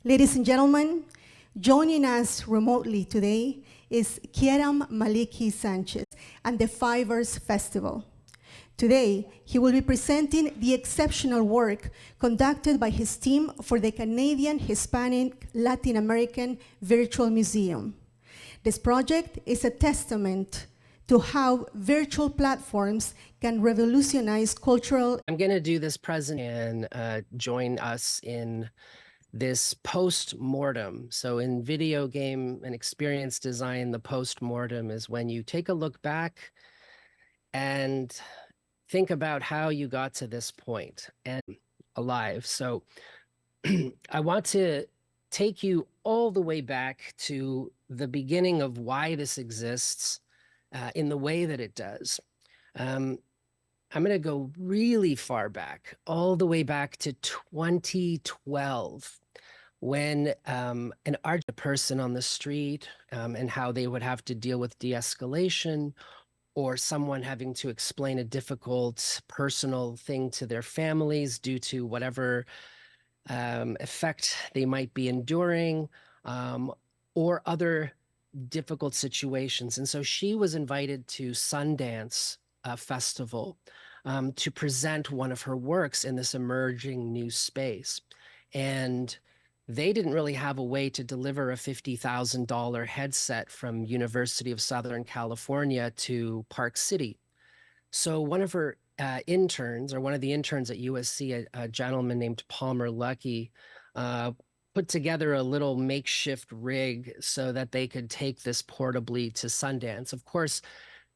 Ladies and gentlemen, joining us remotely today is Keram Malicki-Sánchez and the Fivers Festival. Today, he will be presenting the exceptional work conducted by his team for the Canadian Hispanic-Latin American Virtual Museum. This project is a testament to how virtual platforms can revolutionize cultural. I'm going to do this presentation and join us in this post-mortem. So in video game and experience design, the post-mortem is when you take a look back and think about how you got to this point and alive. So I want to take you all the way back to the beginning of why this exists in the way that it does. I'm going to go really far back, all the way back to 2012, when an art person on the street and how they would have to deal with de-escalation, or someone having to explain a difficult personal thing to their families due to whatever effect they might be enduring, or other difficult situations. And so she was invited to Sundance Festival to present one of her works in this emerging new space. And they didn't really have a way to deliver a $50,000 headset from University of Southern California to Park City. So one of her interns, or one of the interns at USC, a gentleman named Palmer Luckey, put together a little makeshift rig so that they could take this portably to Sundance. Of course,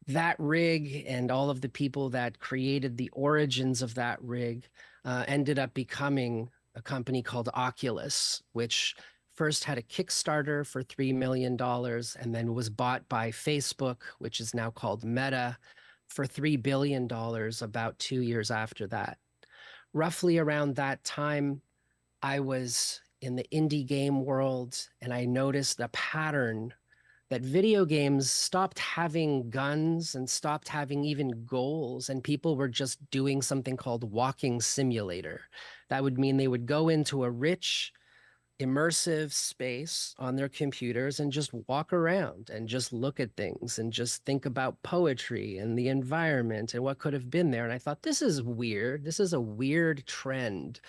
that rig and all of the people that created the origins of that rig ended up becoming a company called Oculus, which first had a Kickstarter for $3 million and then was bought by Facebook, which is now called Meta, for $3 billion about 2 years after that. Roughly around that time, I was in the indie game world, and I noticed a pattern that video games stopped having guns and stopped having even goals, and people were just doing something called walking simulator. That would mean they would go into a rich, immersive space on their computers and just walk around and just look at things and just think about poetry and the environment and what could have been there. And I thought, this is weird. This is a weird trend.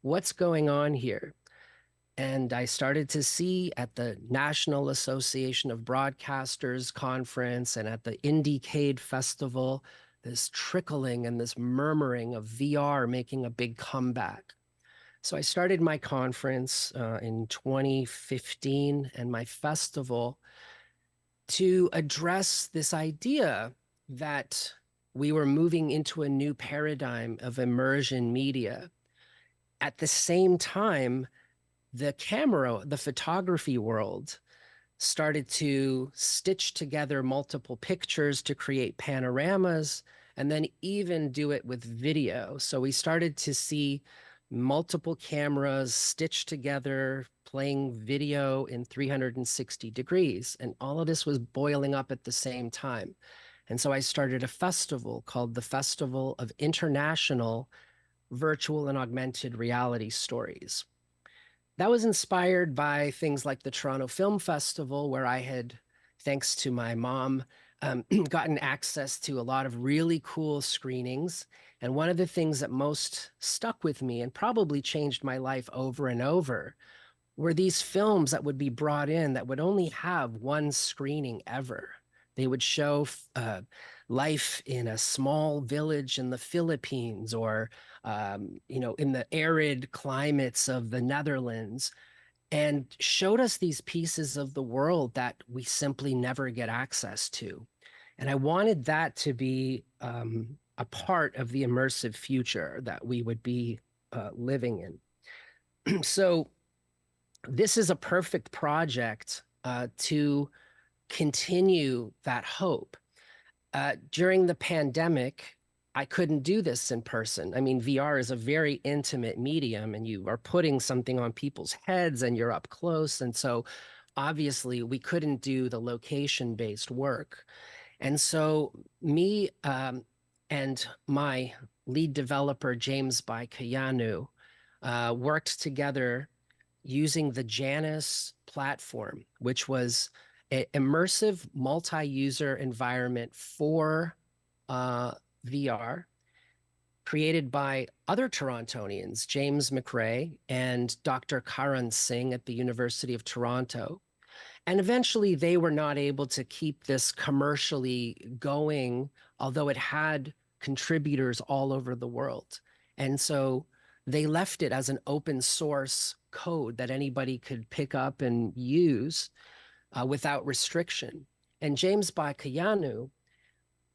What's going on here? And I started to see at the National Association of Broadcasters conference and at the Indiecade Festival, this trickling and this murmuring of VR making a big comeback. So I started my conference in 2015 and my festival to address this idea that we were moving into a new paradigm of immersion media. At the same time, the photography world started to stitch together multiple pictures to create panoramas and then even do it with video. So we started to see multiple cameras stitched together, playing video in 360 degrees. And all of this was boiling up at the same time. And so I started a festival called the Festival of International Virtual and Augmented Reality Stories. That was inspired by things like the Toronto Film Festival, where I had, thanks to my mom, gotten access to a lot of really cool screenings. And one of the things that most stuck with me and probably changed my life over and over were these films that would be brought in that would only have one screening ever. They would show life in a small village in the Philippines, or in the arid climates of the Netherlands, and showed us these pieces of the world that we simply never get access to. And I wanted that to be a part of the immersive future that we would be living in. So this is a perfect project to continue that hope. During the pandemic, I couldn't do this in person. I mean, VR is a very intimate medium, and you are putting something on people's heads and you're up close. And so obviously we couldn't do the location-based work. And so me and my lead developer, James Baikayanu, worked together using the Janus platform, which was an immersive multi-user environment for VR, created by other Torontonians, James McRae and Dr. Karan Singh at the University of Toronto. And eventually they were not able to keep this commercially going, although it had contributors all over the world. And so they left it as an open source code that anybody could pick up and use without restriction. And James Bakayanu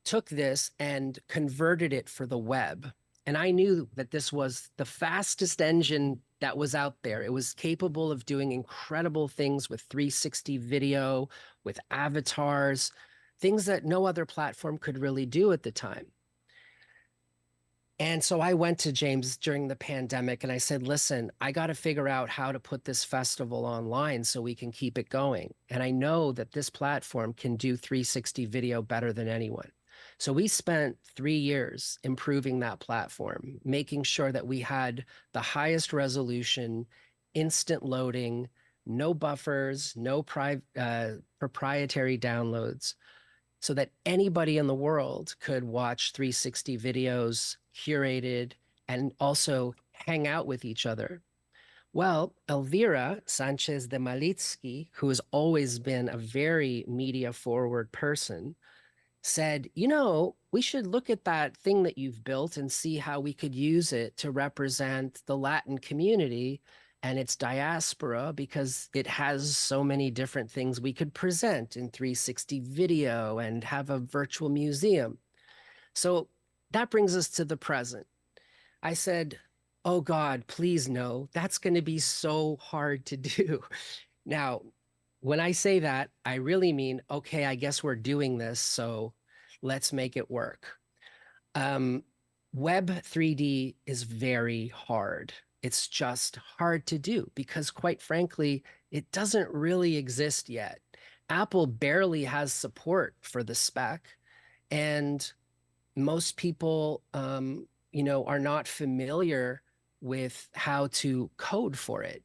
took this and converted it for the web. And I knew that this was the fastest engine that was out there. It was capable of doing incredible things with 360 video, with avatars, things that no other platform could really do at the time. And so I went to James during the pandemic and I said, listen, I got to figure out how to put this festival online so we can keep it going. And I know that this platform can do 360 video better than anyone. So we spent 3 years improving that platform, making sure that we had the highest resolution, instant loading, no buffers, no proprietary downloads, so that anybody in the world could watch 360 videos curated and also hang out with each other. Well, Elvira Sanchez de Malicki, who has always been a very media forward person, said, you know, we should look at that thing that you've built and see how we could use it to represent the Latin community and its diaspora, because it has so many different things we could present in 360 video and have a virtual museum. So that brings us to the present. I said, oh God, please no, that's going to be so hard to do. Now, when I say that, I really mean, okay, I guess we're doing this, so let's make it work. Web 3D is very hard. It's just hard to do because, quite frankly, it doesn't really exist yet. Apple barely has support for the spec, and most people, are not familiar with how to code for it.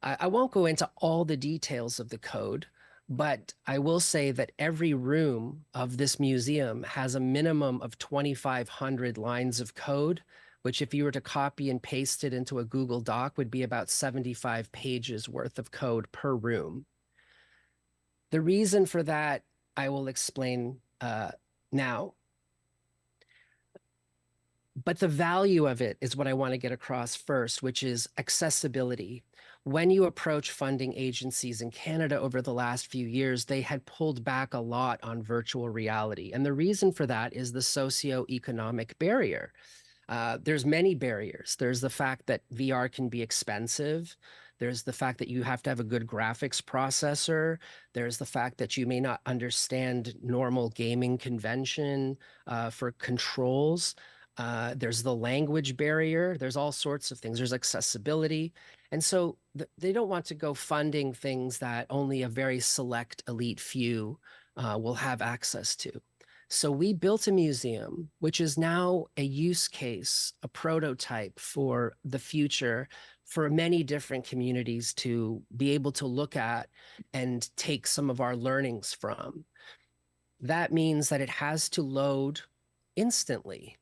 I won't go into all the details of the code, but I will say that every room of this museum has a minimum of 2,500 lines of code, which if you were to copy and paste it into a Google Doc would be about 75 pages worth of code per room. The reason for that, I will explain now. But the value of it is what I want to get across first, which is accessibility. When you approach funding agencies in Canada over the last few years, they had pulled back a lot on virtual reality. And the reason for that is the socioeconomic barrier. There's many barriers. There's the fact that VR can be expensive. There's the fact that you have to have a good graphics processor. There's the fact that you may not understand normal gaming convention for controls. There's the language barrier. There's all sorts of things. There's accessibility. And so they don't want to go funding things that only a very select elite few will have access to. So we built a museum, which is now a use case, a prototype for the future for many different communities to be able to look at and take some of our learnings from. That means that it has to load instantly.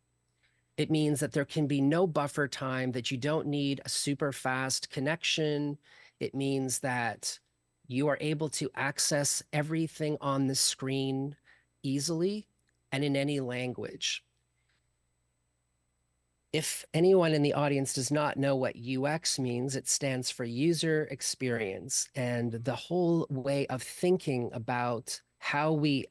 It means that there can be no buffer time, that you don't need a super fast connection. It means that you are able to access everything on the screen easily and in any language. If anyone in the audience does not know what UX means, it stands for user experience, and the whole way of thinking about how we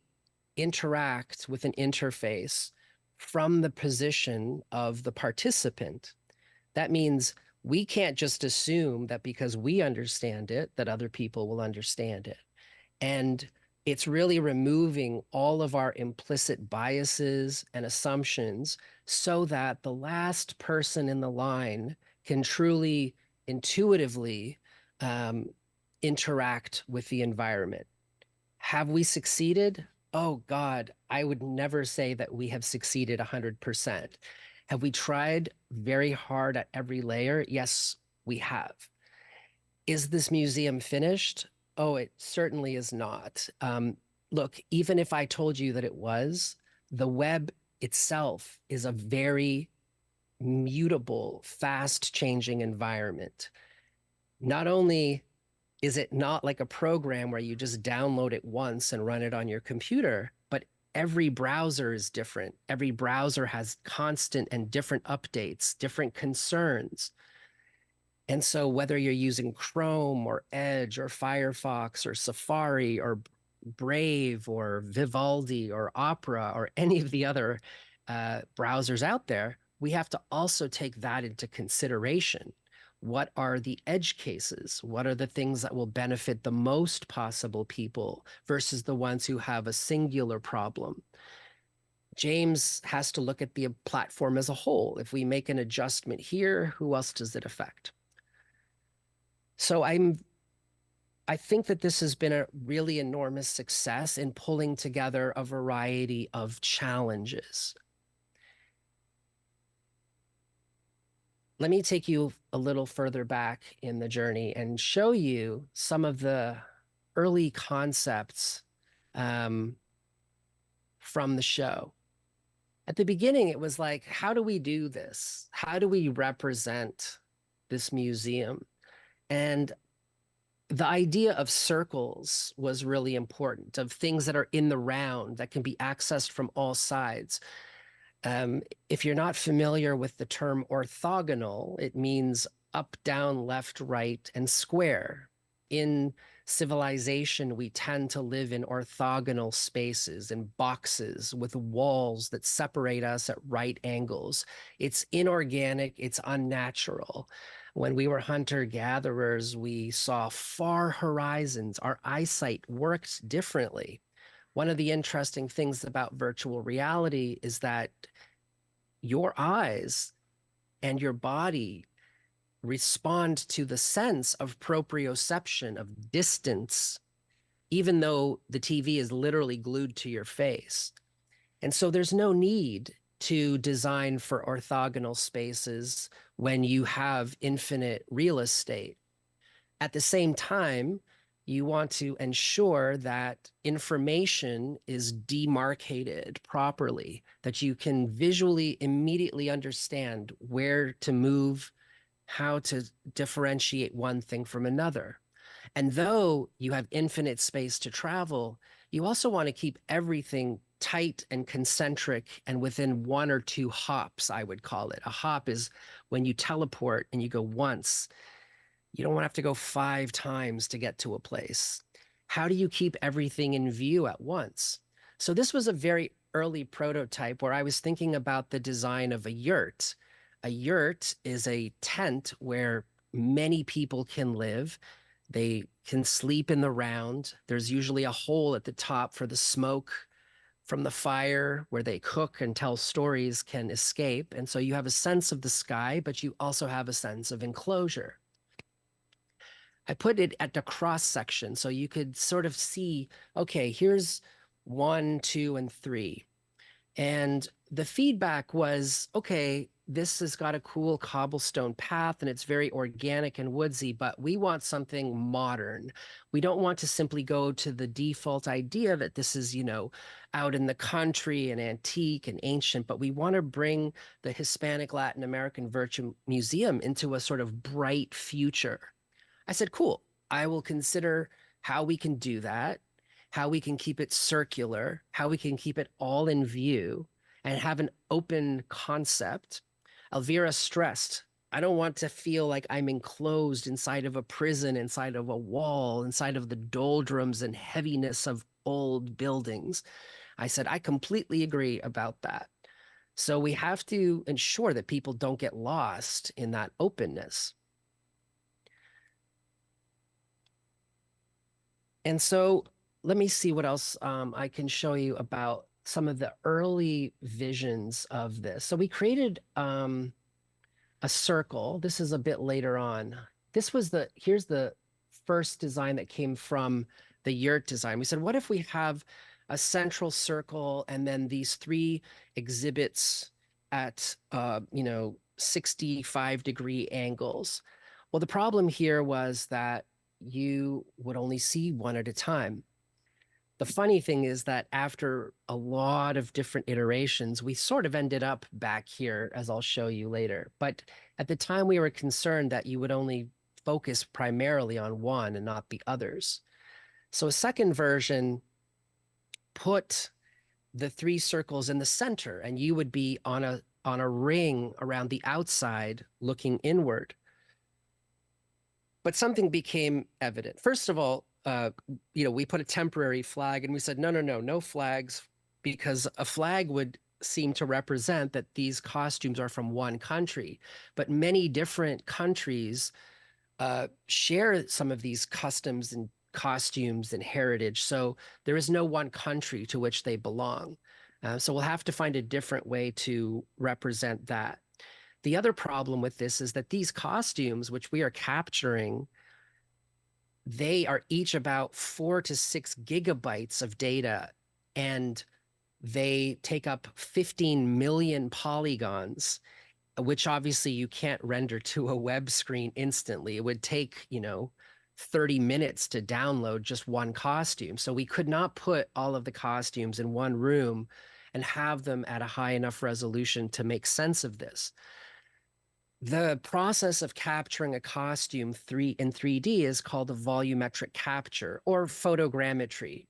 interact with an interface from the position of the participant. That means we can't just assume that because we understand it, that other people will understand it. And it's really removing all of our implicit biases and assumptions so that the last person in the line can truly intuitively interact with the environment. Have we succeeded? Oh God, I would never say that we have succeeded 100%. Have we tried very hard at every layer? Yes, we have. Is this museum finished? Oh, it certainly is not. Look, even if I told you that it was, the web itself is a very mutable, fast changing environment. Not only is it not like a program where you just download it once and run it on your computer, but every browser is different. Every browser has constant and different updates, different concerns. And so whether you're using Chrome or Edge or Firefox or Safari or Brave or Vivaldi or Opera or any of the other browsers out there, we have to also take that into consideration. What are the edge cases? What are the things that will benefit the most possible people versus the ones who have a singular problem? James has to look at the platform as a whole. If we make an adjustment here, who else does it affect? So I think that this has been a really enormous success in pulling together a variety of challenges. Let me take you a little further back in the journey and show you some of the early concepts from the show. At the beginning, it was like, how do we do this? How do we represent this museum? And the idea of circles was really important, of things that are in the round that can be accessed from all sides. If you're not familiar with the term orthogonal, it means up, down, left, right, and square. In civilization, we tend to live in orthogonal spaces, in boxes with walls that separate us at right angles. It's inorganic, it's unnatural. When we were hunter-gatherers, we saw far horizons. Our eyesight worked differently. One of the interesting things about virtual reality is that your eyes and your body respond to the sense of proprioception, of distance, even though the TV is literally glued to your face. And so there's no need to design for orthogonal spaces when you have infinite real estate. At the same time, you want to ensure that information is demarcated properly, that you can visually immediately understand where to move, how to differentiate one thing from another. And though you have infinite space to travel, you also want to keep everything tight and concentric and within one or two hops, I would call it. A hop is when you teleport and you go once. You don't want to have to go 5 times to get to a place. How do you keep everything in view at once? So this was a very early prototype where I was thinking about the design of a yurt. A yurt is a tent where many people can live. They can sleep in the round. There's usually a hole at the top for the smoke from the fire where they cook and tell stories can escape. And so you have a sense of the sky, but you also have a sense of enclosure. I put it at the cross section so you could sort of see, okay, here's 1, 2, and 3. And the feedback was, okay, this has got a cool cobblestone path and it's very organic and woodsy, but we want something modern. We don't want to simply go to the default idea that this is, out in the country and antique and ancient, but we want to bring the Hispanic-Latin American Virtual Museum into a sort of bright future. I said, cool, I will consider how we can do that, how we can keep it circular, how we can keep it all in view and have an open concept. Elvira stressed, I don't want to feel like I'm enclosed inside of a prison, inside of a wall, inside of the doldrums and heaviness of old buildings. I said, I completely agree about that. So we have to ensure that people don't get lost in that openness. And so let me see what else I can show you about some of the early visions of this. So we created a circle. This is a bit later on. Here's the first design that came from the yurt design. We said, what if we have a central circle and then these 3 exhibits at, 65-degree angles? Well, the problem here was that you would only see one at a time. The funny thing is that after a lot of different iterations, we sort of ended up back here, as I'll show you later. But at the time, we were concerned that you would only focus primarily on one and not the others. So a second version put the three circles in the center, and you would be on a ring around the outside looking inward. But something became evident. First of all, we put a temporary flag and we said, no flags, because a flag would seem to represent that these costumes are from one country. But many different countries share some of these customs and costumes and heritage. So there is no one country to which they belong. So we'll have to find a different way to represent that. The other problem with this is that these costumes, which we are capturing, they are each about 4 to 6 gigabytes of data, and they take up 15 million polygons, which obviously you can't render to a web screen instantly. It would take, 30 minutes to download just one costume. So we could not put all of the costumes in one room and have them at a high enough resolution to make sense of this. The process of capturing a costume in 3D is called a volumetric capture or photogrammetry.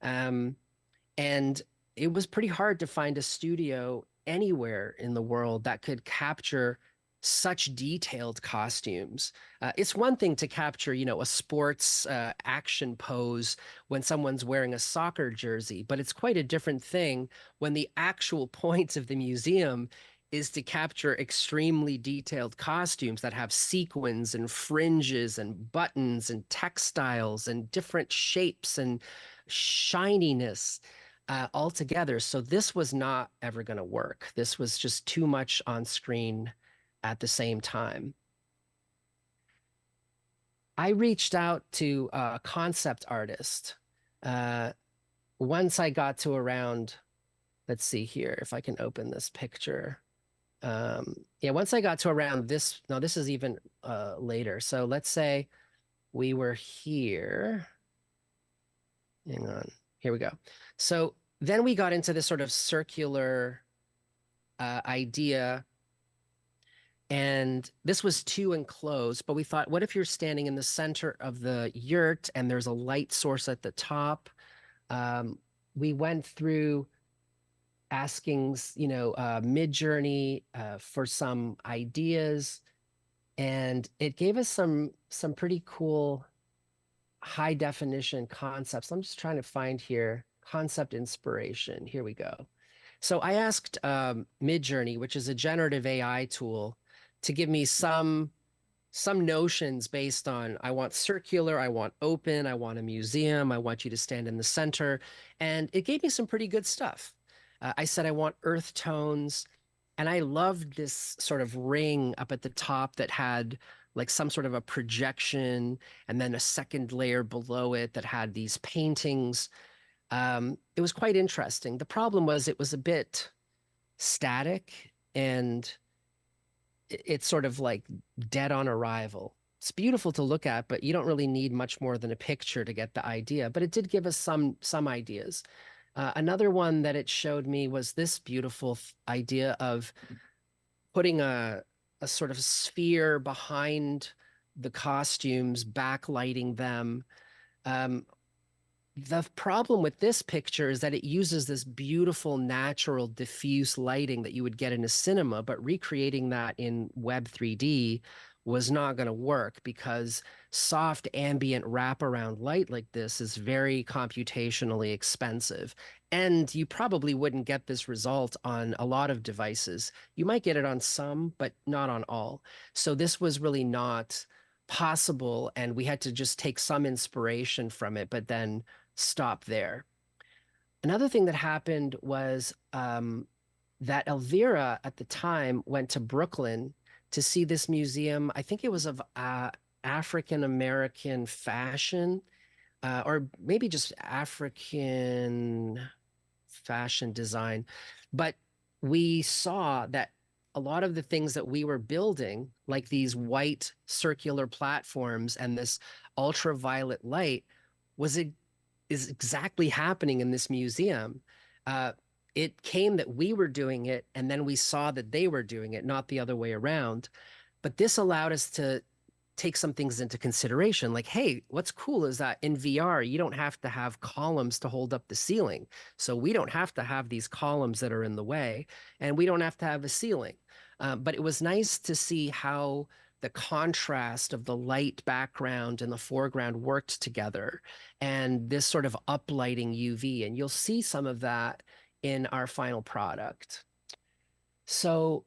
And it was pretty hard to find a studio anywhere in the world that could capture such detailed costumes. It's one thing to capture, a sports action pose when someone's wearing a soccer jersey, but it's quite a different thing when the actual point of the museum is to capture extremely detailed costumes that have sequins and fringes and buttons and textiles and different shapes and shininess all together. So this was not ever going to work. This was just too much on screen at the same time. I reached out to a concept artist. Once I got to around, let's see here, if I can open this picture. Once I got to around this, no, this is even later. So let's say we were here. Hang on, here we go. So then we got into this sort of circular idea, and this was too enclosed, but we thought, what if you're standing in the center of the yurt and there's a light source at the top? We went through asking, Midjourney for some ideas, and it gave us some pretty cool high definition concepts. I'm just trying to find here concept inspiration. Here we go. So I asked Midjourney, which is a generative AI tool, to give me some notions based on, I want circular, I want open, I want a museum, I want you to stand in the center, and it gave me some pretty good stuff. I said I want earth tones, and I loved this sort of ring up at the top that had like some sort of a projection, and then a second layer below it that had these paintings. It was quite interesting. The problem was it was a bit static, and it's sort of like dead on arrival. It's beautiful to look at, but you don't really need much more than a picture to get the idea. But it did give us some ideas. Another one that it showed me was this beautiful idea of putting a sort of sphere behind the costumes, backlighting them. The problem with this picture is that it uses this beautiful, natural, diffuse lighting that you would get in a cinema, but recreating that in Web 3D was not going to work because soft ambient wraparound light like this is very computationally expensive. And you probably wouldn't get this result on a lot of devices. You might get it on some, but not on all. So this was really not possible, and we had to just take some inspiration from it, but then stop there. Another thing that happened was that Elvira at the time went to Brooklyn to see this museum. I think it was of African American fashion, or maybe just African fashion design. But we saw that a lot of the things that we were building, like these white circular platforms and this ultraviolet light, is exactly happening in this museum. It came that we were doing it, and then we saw that they were doing it, not the other way around. But this allowed us to take some things into consideration. Like, hey, what's cool is that in VR, you don't have to have columns to hold up the ceiling. So we don't have to have these columns that are in the way, and we don't have to have a ceiling. But it was nice to see how the contrast of the light background and the foreground worked together, and this sort of uplighting UV. And you'll see some of that in our final product. So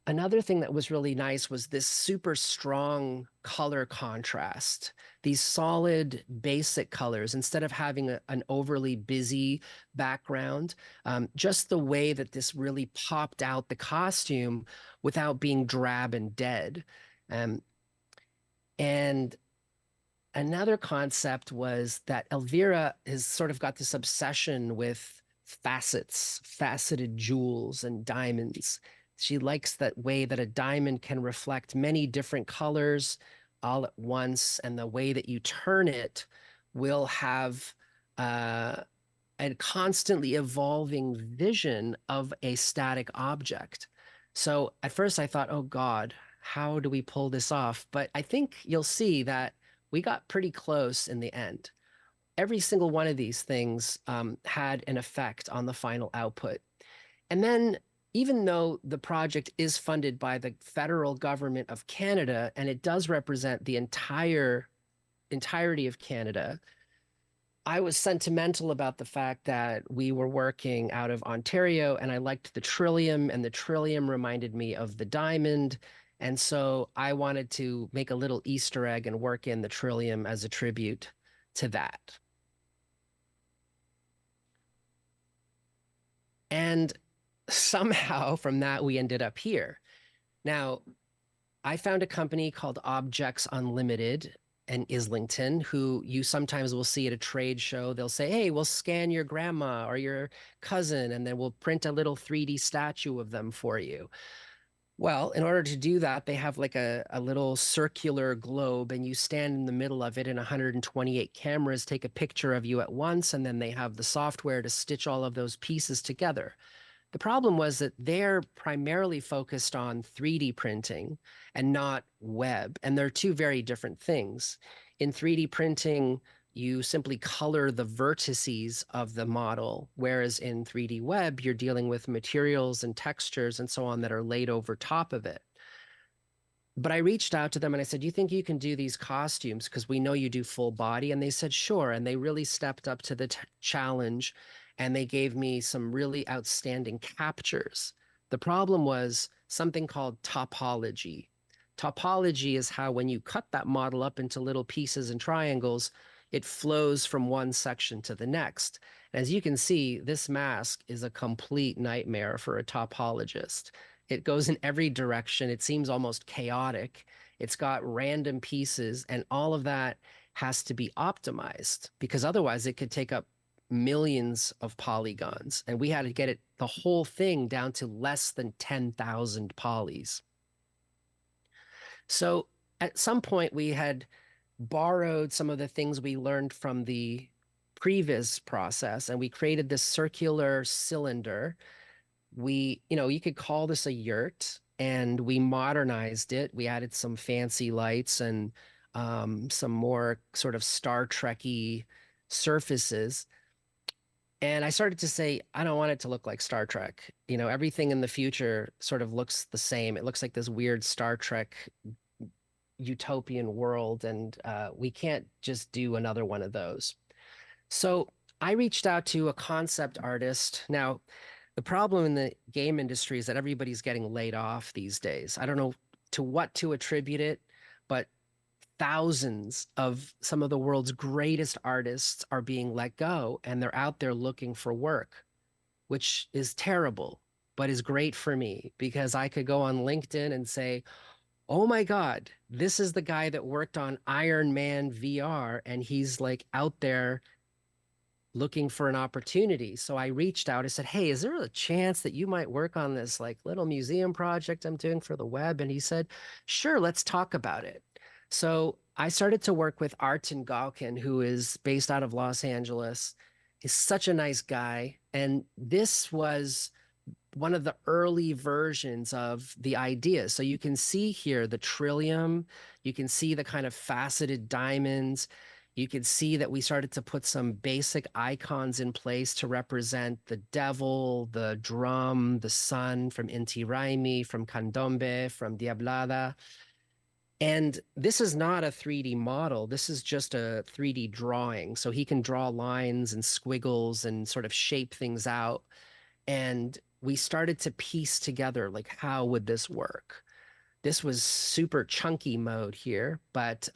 another thing that was really nice was this super strong color contrast. These solid, basic colors, instead of having an overly busy background, just the way that this really popped out the costume without being drab and dead. And another concept was that Elvira has sort of got this obsession with facets, faceted jewels and diamonds. She likes that way that a diamond can reflect many different colors all at once, and the way that you turn it will have a constantly evolving vision of a static object. So at first I thought, oh God, how do we pull this off? But I think you'll see that we got pretty close in the end. Every single one of these things had an effect on the final output. And then, even though the project is funded by the federal government of Canada, and it does represent the entirety of Canada, I was sentimental about the fact that we were working out of Ontario, and I liked the trillium, and the trillium reminded me of the diamond. And so I wanted to make a little Easter egg and work in the trillium as a tribute to that. And somehow from that, we ended up here. Now, I found a company called Objects Unlimited in Islington, who you sometimes will see at a trade show. They'll say, hey, we'll scan your grandma or your cousin, and then we'll print a little 3D statue of them for you. Well, in order to do that, they have like a little circular globe, and you stand in the middle of it, and 128 cameras take a picture of you at once, and then they have the software to stitch all of those pieces together. The problem was that they're primarily focused on 3D printing and not web, and they're two very different things. In 3D printing, you simply color the vertices of the model, whereas in 3D web, you're dealing with materials and textures and so on that are laid over top of it. But I reached out to them and I said, do you think you can do these costumes? Because we know you do full body. And they said, sure. And they really stepped up to the challenge, and they gave me some really outstanding captures. The problem was something called topology. Topology is how, when you cut that model up into little pieces and triangles, it flows from one section to the next. As you can see, this mask is a complete nightmare for a topologist. It goes in every direction. It seems almost chaotic. It's got random pieces, and all of that has to be optimized, because otherwise it could take up millions of polygons. And we had to get the whole thing down to less than 10,000 polys. So at some point we had borrowed some of the things we learned from the previous process, and we created this circular cylinder. You could call this a yurt, and we modernized it. We added some fancy lights and some more sort of Star Trek-y surfaces. And I started to say, I don't want it to look like Star Trek. Everything in the future sort of looks the same. It looks like this weird Star Trek utopian world, and we can't just do another one of those. So I reached out to a concept artist. Now, the problem in the game industry is that everybody's getting laid off these days. I don't know to what to attribute it, but thousands of some of the world's greatest artists are being let go, and they're out there looking for work, which is terrible, but is great for me, because I could go on LinkedIn and say, oh my God, this is the guy that worked on Iron Man VR, and he's like out there looking for an opportunity. So I reached out. I said, hey, is there a chance that you might work on this like little museum project I'm doing for the web? And he said, sure, let's talk about it. So I started to work with Artin Galkin, who is based out of Los Angeles. He's such a nice guy. And this was one of the early versions of the idea. So you can see here the trillium, you can see the kind of faceted diamonds. You can see that we started to put some basic icons in place to represent the devil, the drum, the sun from Inti Raymi, from Candombe, from Diablada. And this is not a 3D model. This is just a 3D drawing. So he can draw lines and squiggles and sort of shape things out. And we started to piece together, like, how would this work? This was super chunky mode here, but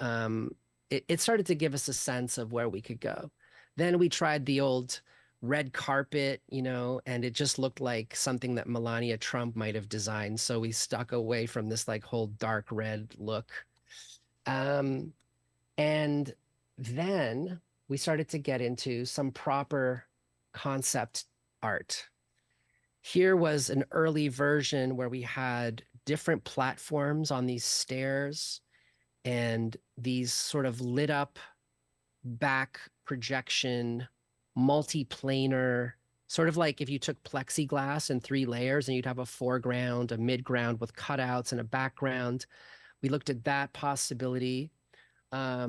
it started to give us a sense of where we could go. Then we tried the old red carpet, and it just looked like something that Melania Trump might have designed. So we stuck away from this like whole dark red look. And then we started to get into some proper concept art. Here was an early version where we had different platforms on these stairs and these sort of lit up back projection, multi-planar, sort of like if you took plexiglass in 3 layers and you'd have a foreground, a midground with cutouts and a background. We looked at that possibility. Let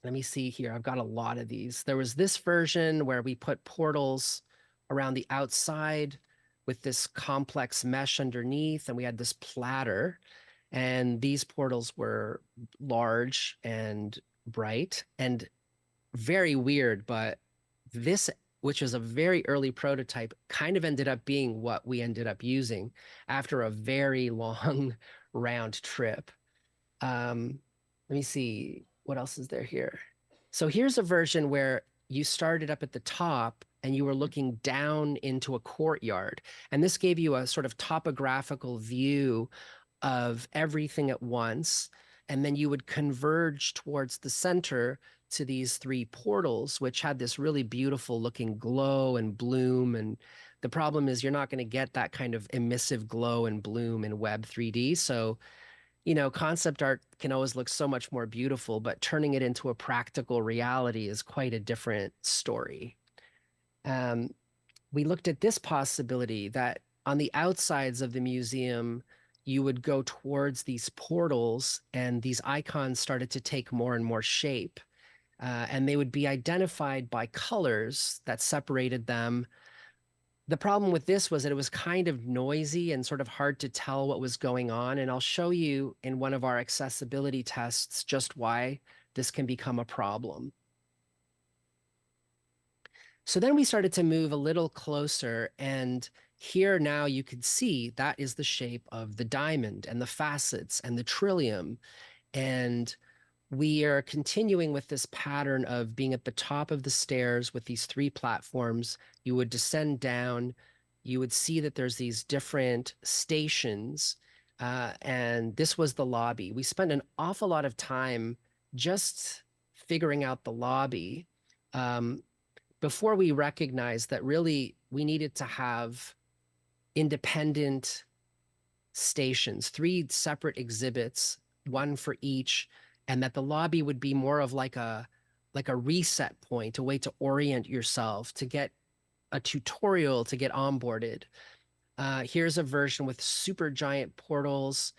me see here. I've got a lot of these. There was this version where we put portals around the outside with this complex mesh underneath, and we had this platter. And these portals were large and bright and very weird, but this, which was a very early prototype, kind of ended up being what we ended up using after a very long round trip. Let me see, what else is there here? So here's a version where you started up at the top and you were looking down into a courtyard. And this gave you a sort of topographical view of everything at once. And then you would converge towards the center to these 3 portals, which had this really beautiful looking glow and bloom. And the problem is you're not going to get that kind of emissive glow and bloom in Web 3D. So concept art can always look so much more beautiful, but turning it into a practical reality is quite a different story. We looked at this possibility that on the outsides of the museum, you would go towards these portals and these icons started to take more and more shape. And they would be identified by colors that separated them. The problem with this was that it was kind of noisy and sort of hard to tell what was going on. And I'll show you in one of our accessibility tests just why this can become a problem. So then we started to move a little closer, and here now you could see that is the shape of the diamond and the facets and the trillium. And we are continuing with this pattern of being at the top of the stairs with these 3 platforms. You would descend down, you would see that there's these different stations, and this was the lobby. We spent an awful lot of time just figuring out the lobby before we recognized that really we needed to have independent stations, 3 separate exhibits, 1 for each, and that the lobby would be more of like a reset point, a way to orient yourself, to get a tutorial, to get onboarded. Here's a version with super giant portals.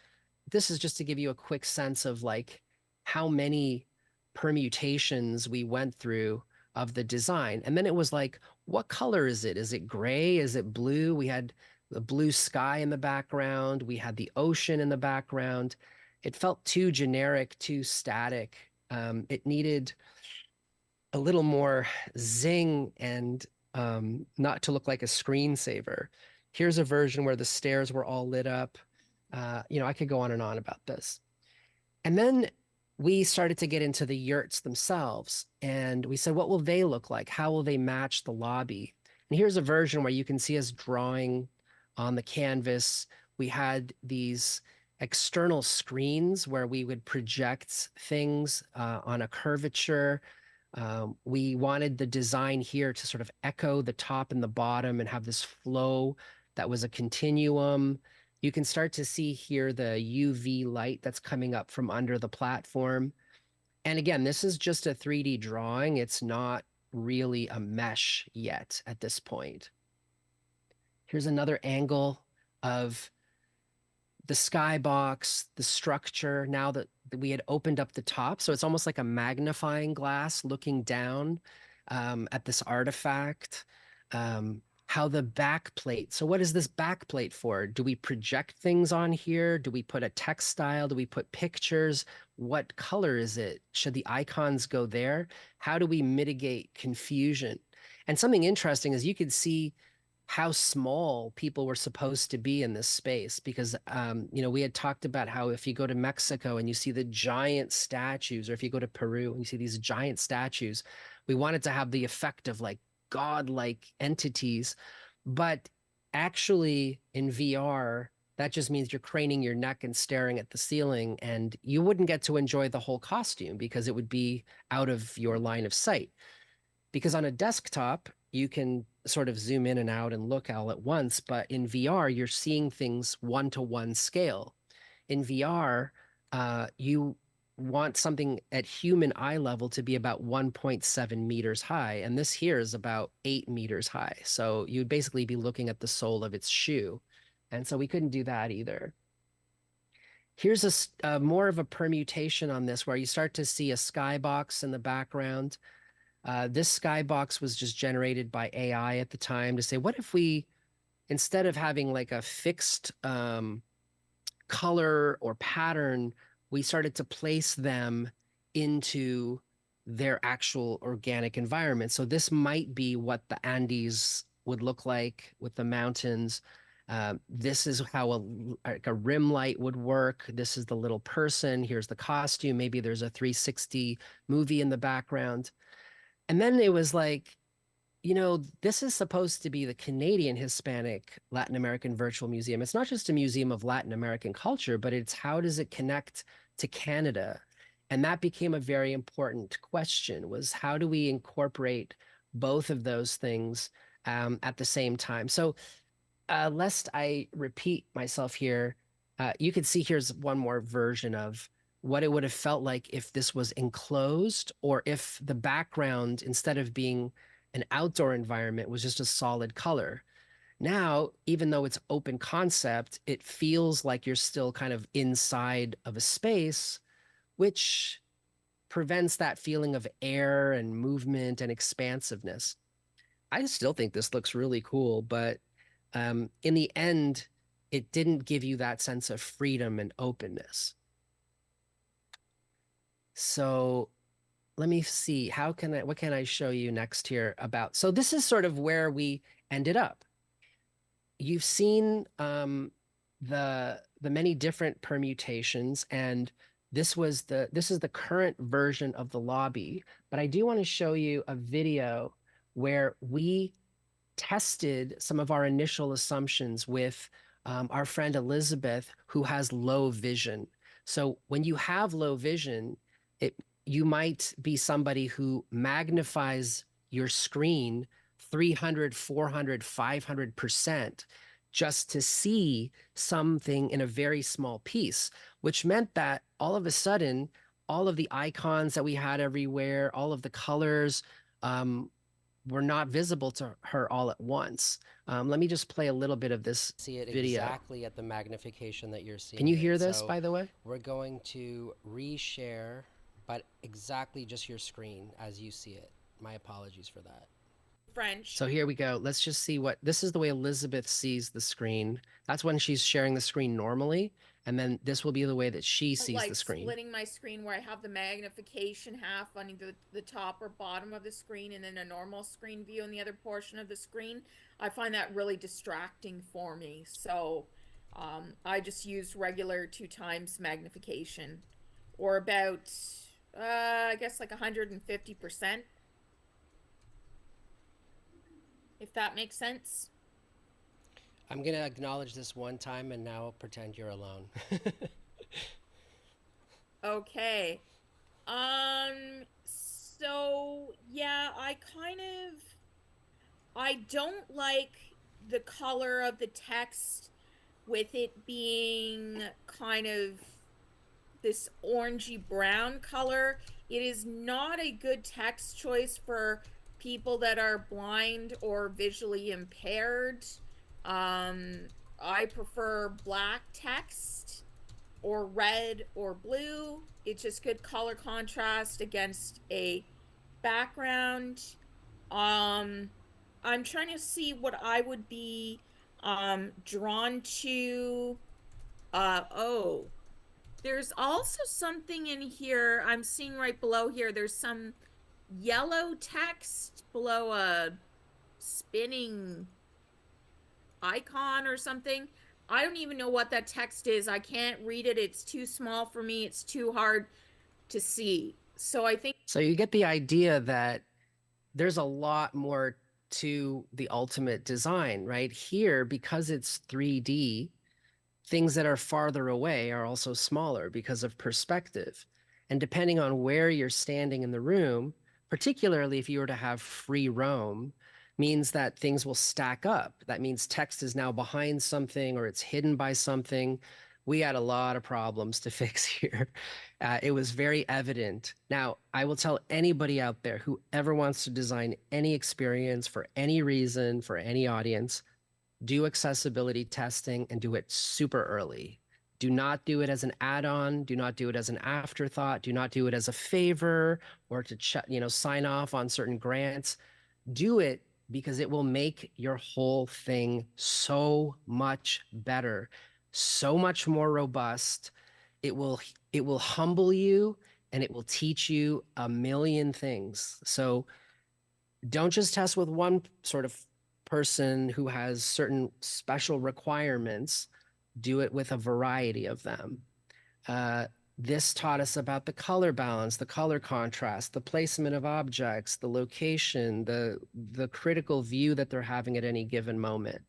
This is just to give you a quick sense of like how many permutations we went through of the design. And then it was like, what color is it? Is it gray? Is it blue? We had the blue sky in the background. We had the ocean in the background. It felt too generic, too static. It needed a little more zing and not to look like a screensaver. Here's a version where the stairs were all lit up. I could go on and on about this. And then we started to get into the yurts themselves. And we said, what will they look like? How will they match the lobby? And here's a version where you can see us drawing on the canvas. We had these external screens where we would project things on a curvature. We wanted the design here to sort of echo the top and the bottom and have this flow that was a continuum. You can start to see here the UV light that's coming up from under the platform. And again, this is just a 3D drawing. It's not really a mesh yet at this point. Here's another angle of the skybox, the structure, now that we had opened up the top. So it's almost like a magnifying glass looking down at this artifact. How the back plate. So what is this back plate for? Do we project things on here? Do we put a textile? Do we put pictures? What color is it? Should the icons go there? How do we mitigate confusion? And something interesting is you could see how small people were supposed to be in this space because we had talked about how if you go to Mexico and you see the giant statues, or if you go to Peru and you see these giant statues, we wanted to have the effect of like godlike entities. But actually in VR, that just means you're craning your neck and staring at the ceiling, and you wouldn't get to enjoy the whole costume because it would be out of your line of sight. Because on a desktop, you can sort of zoom in and out and look all at once, but in VR, you're seeing things one-to-one scale. In VR, you want something at human eye level to be about 1.7 meters high, and this here is about 8 meters high. So you'd basically be looking at the sole of its shoe. And so we couldn't do that either. Here's a more of a permutation on this where you start to see a skybox in the background. This skybox was just generated by AI at the time to say, what if we, instead of having like a fixed color or pattern, we started to place them into their actual organic environment. So this might be what the Andes would look like with the mountains. This is how a rim light would work. This is the little person. Here's the costume. Maybe there's a 360 movie in the background. And then it was like, this is supposed to be the Canadian Hispanic Latin American Virtual Museum. It's not just a museum of Latin American culture, but it's how does it connect to Canada? And that became a very important question, was how do we incorporate both of those things at the same time? So lest I repeat myself here, you can see here's one more version of what it would have felt like if this was enclosed, or if the background, instead of being an outdoor environment, was just a solid color. Now, even though it's open concept, it feels like you're still kind of inside of a space, which prevents that feeling of air and movement and expansiveness. I still think this looks really cool, but in the end, it didn't give you that sense of freedom and openness. So let me see, what can I show you next here about, so this is sort of where we ended up. You've seen the many different permutations, and this is the current version of the lobby, but I do want to show you a video where we tested some of our initial assumptions with our friend Elizabeth, who has low vision. So when you have low vision, you might be somebody who magnifies your screen 300, 400, 500% just to see something in a very small piece, which meant that all of a sudden, all of the icons that we had everywhere, all of the colors, were not visible to her all at once. Let me just play a little bit of this See it video. exactly at the magnification that you're seeing. Can you hear it. this, So by the way? we're going to reshare, but exactly just your screen as you see it. My apologies for that. French. So here we go. Let's just see this is the way Elizabeth sees the screen. That's when she's sharing the screen normally. And then this will be the way that she sees like the screen. splitting my screen where I have the magnification half on either the top or bottom of the screen, and then a normal screen view on the other portion of the screen. I find that really distracting for me. So I just use regular 2x magnification, or about, I guess like 150%. If that makes sense. I'm going to acknowledge this one time and now pretend you're alone. Okay. So I don't like the color of the text with it being kind of this orangey brown color. It is not a good text choice for people that are blind or visually impaired. I prefer black text or red or blue. It's just good color contrast against a background. I'm trying to see what I would be drawn to. Oh, there's also something in here I'm seeing right below here. There's some yellow text below a spinning icon or something. I don't even know what that text is. I can't read it. It's too small for me. It's too hard to see. So I think So you get the idea that there's a lot more to the ultimate design, right? Here, because it's 3D, things that are farther away are also smaller because of perspective. And depending on where you're standing in the room, particularly if you were to have free roam, means that things will stack up. That means text is now behind something or it's hidden by something. We had a lot of problems to fix here. It was very evident. Now, I will tell anybody out there who ever wants to design any experience for any reason, for any audience, do accessibility testing and do it super early. Do not do it as an add-on. Do not do it as an afterthought. Do not do it as a favor or to sign off on certain grants. Do it because it will make your whole thing so much better, so much more robust. It will humble you and it will teach you a million things. So don't just test with one sort of person who has certain special requirements. Do it with a variety of them. This taught us about the color balance, the color contrast, the placement of objects, the location, the critical view that they're having at any given moment.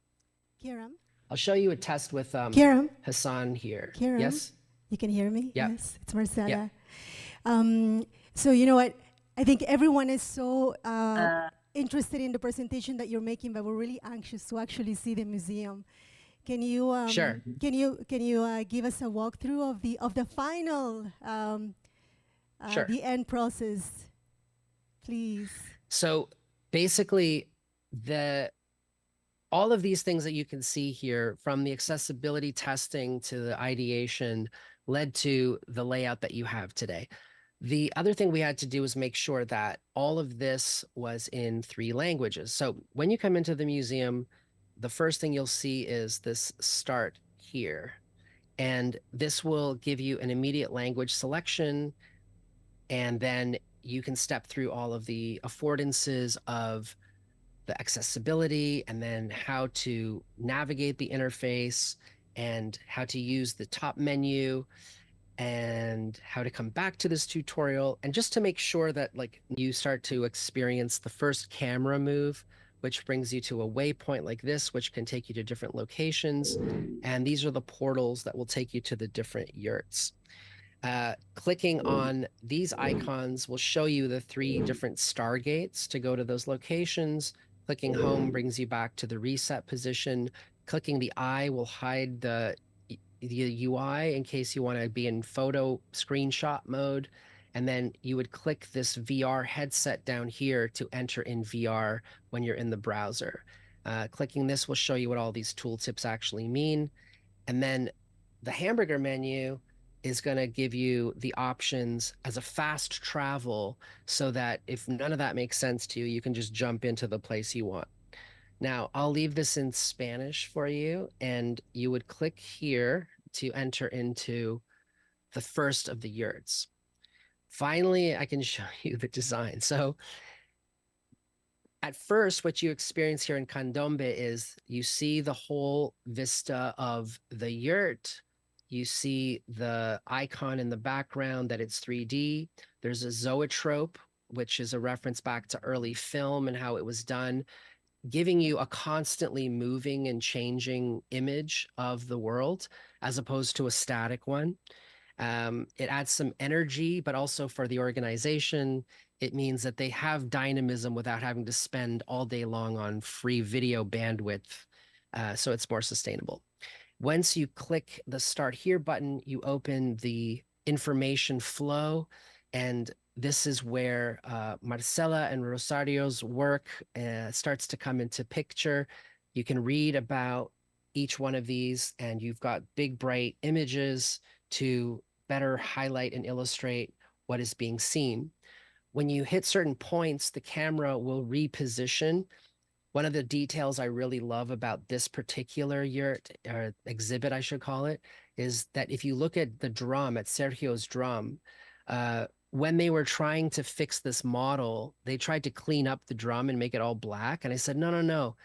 Keram? I'll show you a test with Keram? Hassan here. Keram? Yes? You can hear me? Yep. Yes, it's Marcella. Yep. So you know what? I think everyone is so interested in the presentation that you're making, but we're really anxious to actually see the museum. Can you Sure. Can you give us a walkthrough of the final Sure. the end process, please? So basically, all of these things that you can see here, from the accessibility testing to the ideation, led to the layout that you have today. The other thing we had to do was make sure that all of this was in 3 languages. So when you come into the museum, the first thing you'll see is this start here. And this will give you an immediate language selection. And then you can step through all of the affordances of the accessibility and then how to navigate the interface and how to use the top menu and how to come back to this tutorial. And just to make sure that you start to experience the first camera move, which brings you to a waypoint like this, which can take you to different locations. And these are the portals that will take you to the different yurts. Clicking on these icons will show you the 3 different stargates to go to those locations. Clicking home brings you back to the reset position. Clicking the eye will hide the UI in case you want to be in photo screenshot mode. And then you would click this VR headset down here to enter in VR when you're in the browser. Clicking this will show you what all these tooltips actually mean. And then the hamburger menu is going to give you the options as a fast travel so that if none of that makes sense to you, you can just jump into the place you want. Now, I'll leave this in Spanish for you, and you would click here to enter into the first of the yurts. Finally, I can show you the design. So at first, what you experience here in Candombe is you see the whole vista of the yurt. You see the icon in the background that it's 3D. There's a zoetrope, which is a reference back to early film and how it was done, giving you a constantly moving and changing image of the world as opposed to a static one. It adds some energy, but also for the organization, it means that they have dynamism without having to spend all day long on free video bandwidth. So it's more sustainable. Once you click the Start Here button, you open the information flow, and this is where Marcela and Rosario's work starts to come into picture. You can read about each one of these, and you've got big, bright images to better highlight and illustrate what is being seen. When you hit certain points, the camera will reposition. One of the details I really love about this particular yurt, or exhibit, I should call it, is that if you look at the drum, at Sergio's drum, when they were trying to fix this model, they tried to clean up the drum and make it all black. And I said, no, no, no.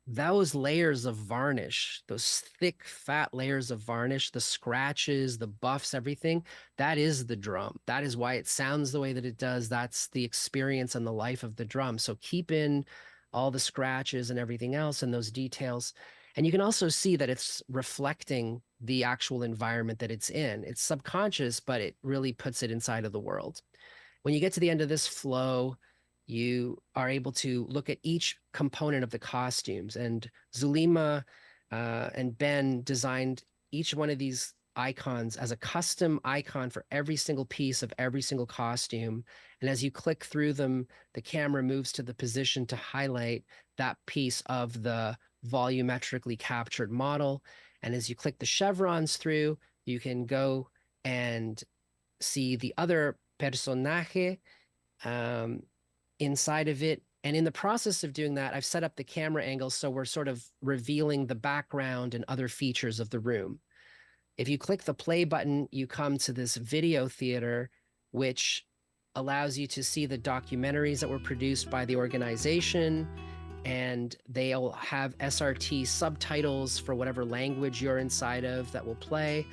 Those layers of varnish, those thick, fat layers of varnish, the scratches, the buffs, everything, that is the drum. That is why it sounds the way that it does. That's the experience and the life of the drum. So keep in all the scratches and everything else and those details. And you can also see that it's reflecting the actual environment that it's in. It's subconscious, but it really puts it inside of the world. When you get to the end of this flow, you are able to look at each component of the costumes. And Zulima and Ben designed each one of these icons as a custom icon for every single piece of every single costume. And as you click through them, the camera moves to the position to highlight that piece of the volumetrically captured model. And as you click the chevrons through, you can go and see the other personaje inside of it. And in the process of doing that, I've set up the camera angle so we're sort of revealing the background and other features of the room. If you click the play button, you come to this video theater, which allows you to see the documentaries that were produced by the organization, and they'll have SRT subtitles for whatever language you're inside of that will play.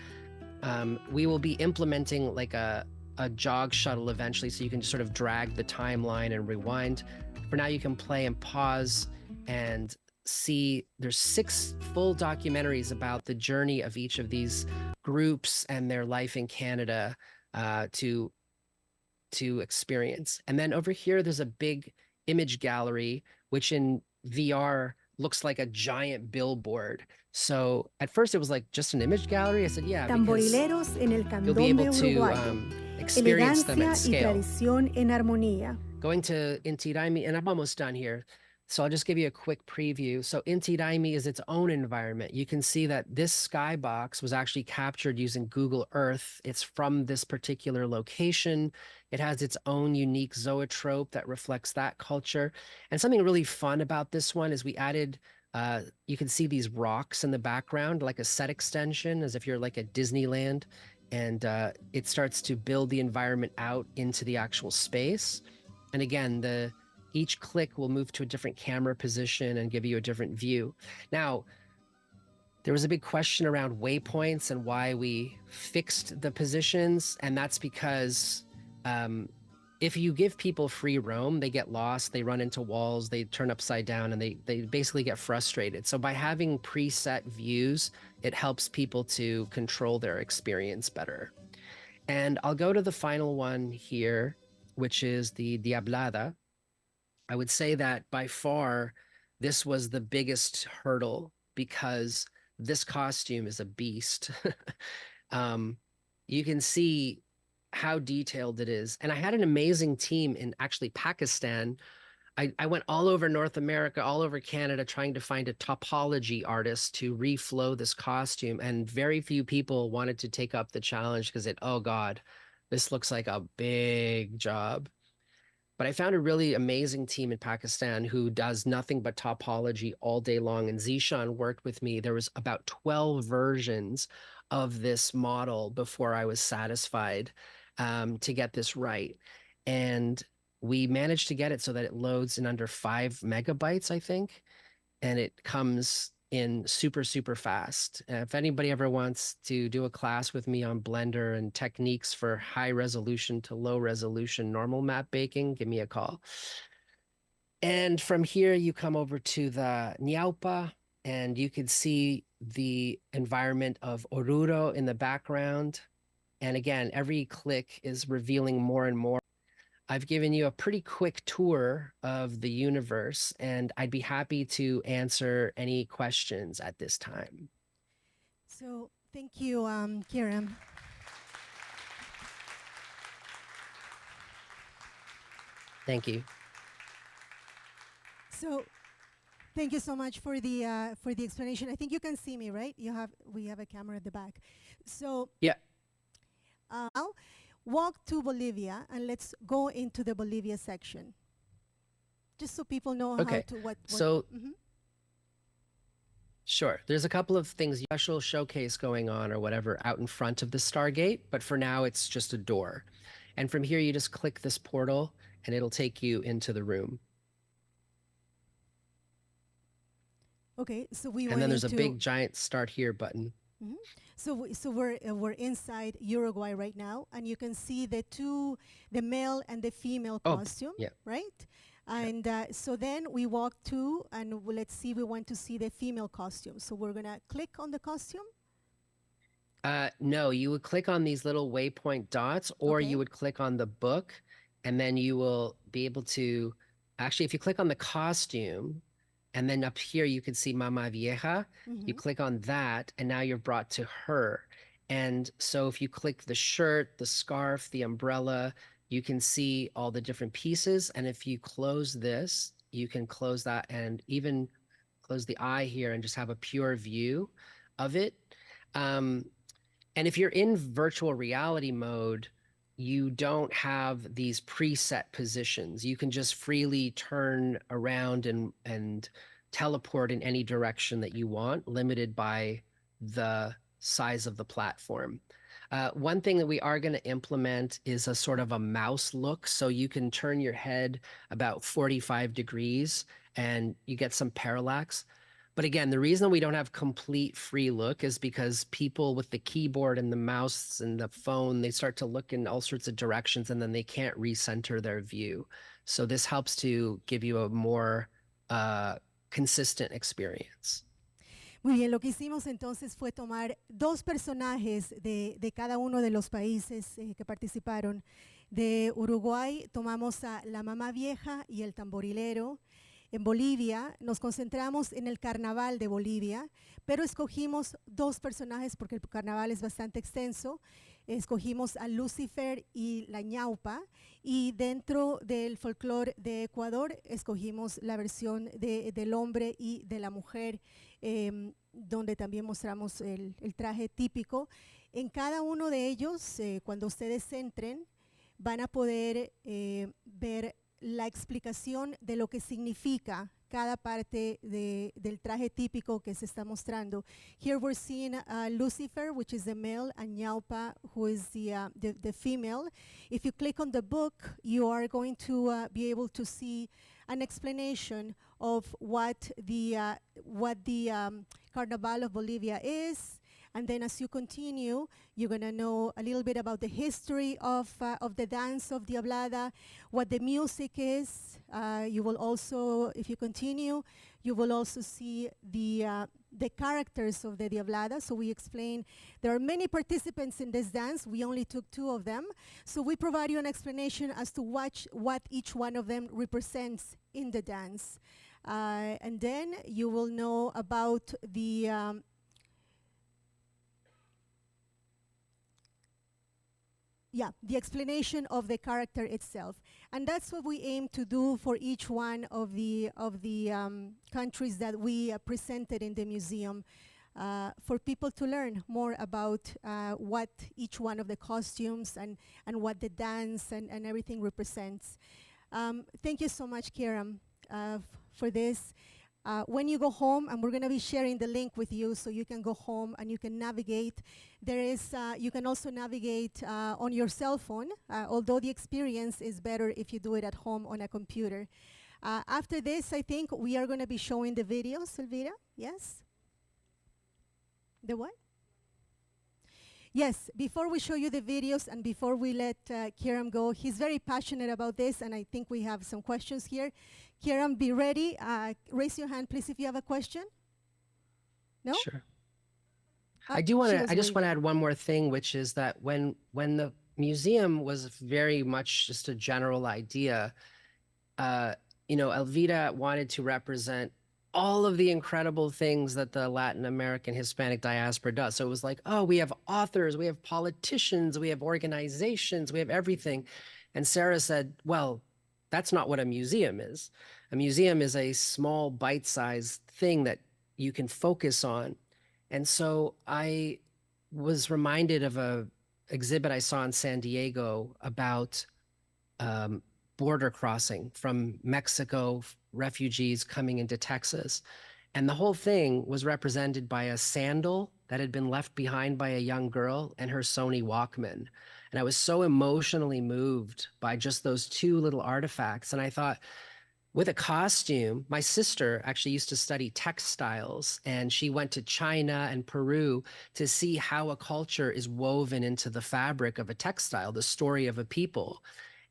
We will be implementing like a jog shuttle eventually, so you can just sort of drag the timeline and rewind. For now, you can play and pause and see there's 6 full documentaries about the journey of each of these groups and their life in Canada to experience. And then over here, there's a big image gallery, which in VR looks like a giant billboard. So at first it was like just an image gallery. I said, yeah, because Tamborileros en el you'll be able candombe to uruguayo. experience them Elegancia at y scale. tradición en armonía. Going to Inti Raymi, and I'm almost done here. So I'll just give you a quick preview. So Inti Raymi is its own environment. You can see that this skybox was actually captured using Google Earth. It's from this particular location. It has its own unique zoetrope that reflects that culture. And something really fun about this one is we added, you can see these rocks in the background, like a set extension, as if you're like at Disneyland. And it starts to build the environment out into the actual space. And again, each click will move to a different camera position and give you a different view. Now, there was a big question around waypoints and why we fixed the positions. And that's because if you give people free roam, they get lost, they run into walls, they turn upside down, and they basically get frustrated. So by having preset views, it helps people to control their experience better. And I'll go to the final one here, which is the Diablada. I would say that by far, this was the biggest hurdle because this costume is a beast. You can see how detailed it is. And I had an amazing team in actually Pakistan. I went all over North America, all over Canada, trying to find a topology artist to reflow this costume. And very few people wanted to take up the challenge because oh God, this looks like a big job. But I found a really amazing team in Pakistan who does nothing but topology all day long. And Zishan worked with me. There was about 12 versions of this model before I was satisfied to get this right. And we managed to get it so that it loads in under 5 megabytes, I think. And it comes in super, super fast. If anybody ever wants to do a class with me on Blender and techniques for high resolution to low resolution normal map baking, give me a call. And from here, you come over to the Nyaupa, and you can see the environment of Oruro in the background. And again, every click is revealing more and more. I've given you a pretty quick tour of the universe, and I'd be happy to answer any questions at this time. So thank you, Keram. Thank you. So thank you so much for the explanation. I think you can see me, right? We have a camera at the back. So Yeah. now walk to Bolivia and let's go into the Bolivia section. Just so people know how Okay. to what So Mhm. sure, there's a couple of things, special showcase going on or whatever out in front of the Stargate, but for now it's just a door. And from here you just click this portal and it'll take you into the room. Okay, so we And went then there's into a big giant start here button. So we're inside Uruguay right now, and you can see the male and the female Oh, costume, yeah. right? And so then we walk to, and let's see, we want to see the female costume. So we're gonna click on the costume. No, you would click on these little waypoint dots, or Okay. you would click on the book, and then you will be able to, actually, if you click on the costume, and then up here you can see Mama Vieja, you click on that, and now you're brought to her. And so if you click the shirt, the scarf, the umbrella, you can see all the different pieces. And if you close this, you can close that and even close the eye here and just have a pure view of it. And if you're in virtual reality mode, you don't have these preset positions. You can just freely turn around and teleport in any direction that you want, limited by the size of the platform. One thing that we are going to implement is a sort of a mouse look. So you can turn your head about 45 degrees and you get some parallax. But again, the reason we don't have complete free look is because people with the keyboard and the mouse and the phone, they start to look in all sorts of directions and then they can't recenter their view. So this helps to give you a more consistent experience. Muy bien, lo que hicimos entonces fue tomar dos personajes de cada uno de los países que participaron. De Uruguay tomamos a la mamá vieja y el tamborilero. En Bolivia nos concentramos en el carnaval de Bolivia, pero escogimos dos personajes porque el carnaval es bastante extenso. Escogimos a Lucifer y la ñaupa, y dentro del folclore de Ecuador escogimos la versión del hombre y de la mujer, donde también mostramos el traje típico. En cada uno de ellos, cuando ustedes entren, van a poder ver la explicación de lo que significa cada parte del traje típico que se está mostrando. Here we're seeing Lucifer, which is the male, and Ñaupa, who is the female. If you click on the book, you are going to be able to see an explanation of what the Carnaval of Bolivia is. And then as you continue, you're going to know a little bit about the history of the dance of Diablada, what the music is. You will also, if you continue, you will also see the characters of the Diablada. So we explain there are many participants in this dance. We only took 2 of them. So we provide you an explanation as to what each one of them represents in the dance. And then you will know about the explanation of the character itself. And that's what we aim to do for each one of the countries that we presented in the museum, for people to learn more about what each one of the costumes and what the dance and everything represents. Thank you so much, Keram, for this. When you go home, and we're going to be sharing the link with you so you can go home and you can navigate. There is, you can also navigate on your cell phone, although the experience is better if you do it at home on a computer. After this, I think we are going to be showing the videos, Elvira, yes? The what? Yes, before we show you the videos and before we let Keram go, he's very passionate about this, and I think we have some questions here. Keram, be ready. Raise your hand, please, if you have a question. No? Sure. I do want she to. was I just want to waving. add one more thing, which is that when the museum was very much just a general idea, uh, Elvira wanted to represent all of the incredible things that the Latin American Hispanic diaspora does. So it was like, oh, we have authors, we have politicians, we have organizations, we have everything. And Sarah said, well, that's not what a museum is. A museum is a small, bite-sized thing that you can focus on. And so I was reminded of a exhibit I saw in San Diego about um, border crossing from Mexico, refugees coming into Texas. And the whole thing was represented by a sandal that had been left behind by a young girl and her Sony Walkman. And I was so emotionally moved by just those two little artifacts. And I thought, with a costume, my sister actually used to study textiles, and she went to China and Peru to see how a culture is woven into the fabric of a textile, the story of a people.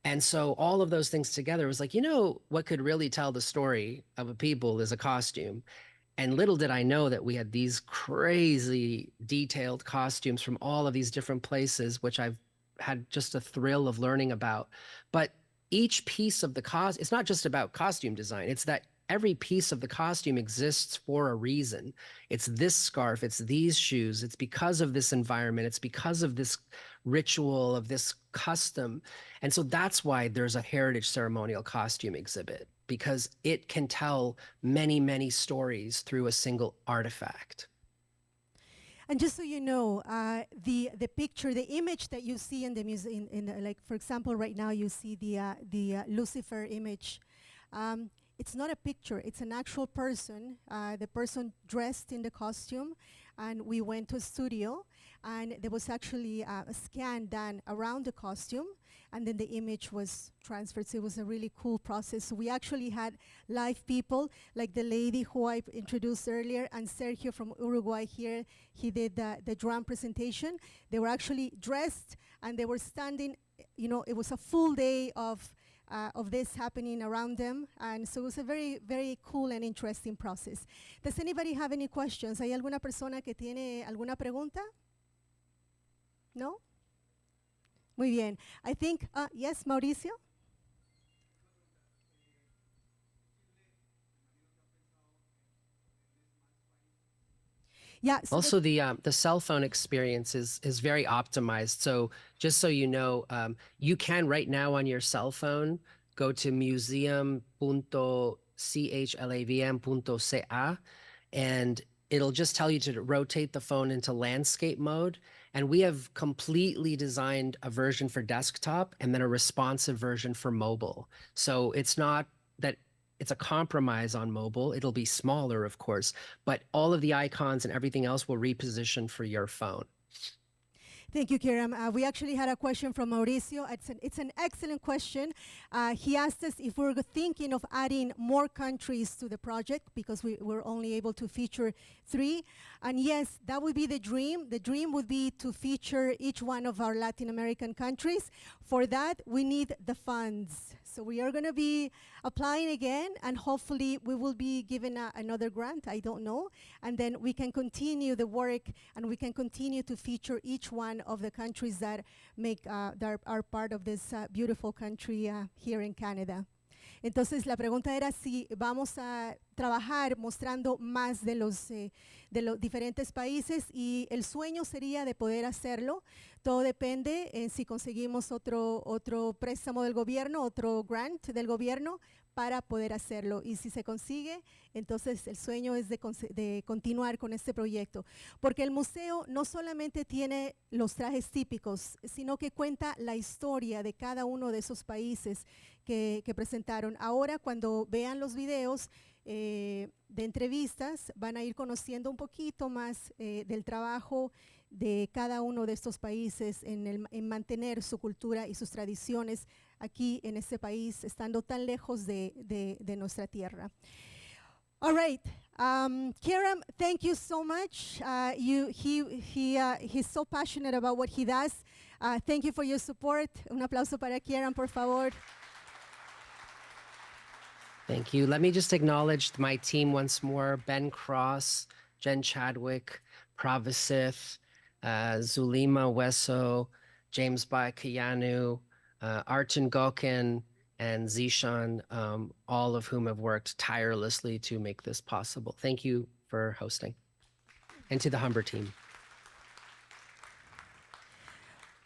And so all of those things together was like, what could really tell the story of a people is a costume. And little did I know that we had these crazy detailed costumes from all of these different places, which I've had just a thrill of learning about. But each piece of the costume, it's not just about costume design. It's that every piece of the costume exists for a reason. It's this scarf, it's these shoes, it's because of this environment, it's because of this ritual, of this custom. And so that's why there's a heritage ceremonial costume exhibit, because it can tell many, many stories through a single artifact. And just so you know, the picture, the image that you see in the museum, like for example, right now you see the Lucifer image. It's not a picture; it's an actual person. The person dressed in the costume, and we went to a studio, and there was actually a scan done around the costume, and then the image was transferred. So it was a really cool process. So we actually had live people, like the lady who I introduced earlier, and Sergio from Uruguay here. He did the drum presentation. They were actually dressed, and they were standing. It was a full day of this happening around them, and so it was a very, very cool and interesting process. Does anybody have any questions? ¿Hay alguna persona que tiene alguna pregunta? No? Muy bien. I think, yes, Mauricio? Yeah. So Also, the cell phone experience is very optimized. So just so you know, you can right now on your cell phone go to museum.chlavm.ca, and it'll just tell you to rotate the phone into landscape mode. And we have completely designed a version for desktop and then a responsive version for mobile. So it's not that it's a compromise on mobile. It'll be smaller, of course, but all of the icons and everything else will reposition for your phone. Thank you, Keram. We actually had a question from Mauricio. It's an excellent question. He asked us if we're thinking of adding more countries to the project, because we were only able to feature 3. And yes, that would be the dream. The dream would be to feature each one of our Latin American countries. For that, we need the funds. So we are going to be applying again, and hopefully we will be given another grant, I don't know, and then we can continue the work, and we can continue to feature each one of the countries that make that are part of this beautiful country here in Canada. Entonces la pregunta era si vamos a trabajar mostrando más de los diferentes países, y el sueño sería de poder hacerlo. Todo depende en si conseguimos otro préstamo del gobierno, otro grant del gobierno para poder hacerlo. Y si se consigue, entonces el sueño es de continuar con este proyecto. Porque el museo no solamente tiene los trajes típicos, sino que cuenta la historia de cada uno de esos países que presentaron. Ahora, cuando vean los videos de entrevistas, van a ir conociendo un poquito más del trabajo de cada uno de estos países en mantener su cultura y sus tradiciones aquí en este país, estando tan lejos de nuestra tierra. All right, Keram, thank you so much. He's so passionate about what he does. Thank you for your support. Un aplauso para Keram, por favor. Thank you. Let me just acknowledge my team once more: Ben Cross, Jen Chadwick, Pravasith, Zulima Weso, James Bai Kayanu, Artin Gokin, and Zishan, all of whom have worked tirelessly to make this possible. Thank you for hosting. And to the Humber team.